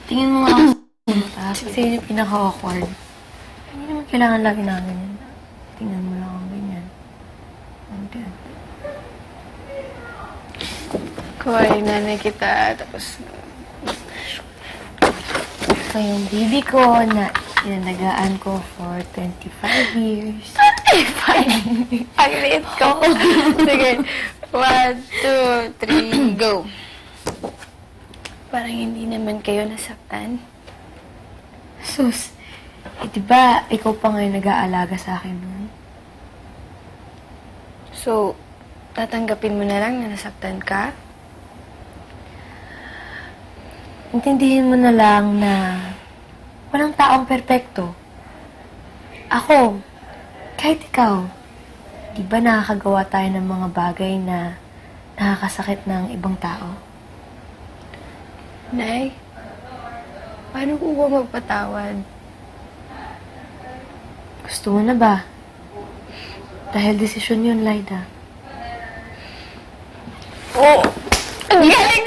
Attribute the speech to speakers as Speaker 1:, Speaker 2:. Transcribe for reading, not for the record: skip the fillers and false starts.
Speaker 1: Tingin mo nga ako sa kasi yun yung pinaka-awkward. Hindi naman kailangan lagi namin yun. Tingnan mo lang ako ganyan. Hindi.
Speaker 2: Kuhay nanay kita, tapos...
Speaker 1: Ito yung baby ko na inalagaan ko for 25 years.
Speaker 2: 25? Ang liit ko. Sige. 1, 2, 3, go. Parang hindi naman kayo nasaktan.
Speaker 1: Sus, diba ikaw pa ngayon nag-aalaga sa akin nun?
Speaker 2: So, tatanggapin mo na lang na nasaktan ka?
Speaker 1: Intindihin mo na lang na walang taong perpekto. Ako, kahit ikaw, di ba nakakagawa tayo ng mga bagay na nakakasakit ng ibang tao?
Speaker 2: Nay, paano ko ba magpatawad?
Speaker 1: Gusto mo na ba? Dahil desisyon yun, Lyda.
Speaker 2: Oh! Ang galing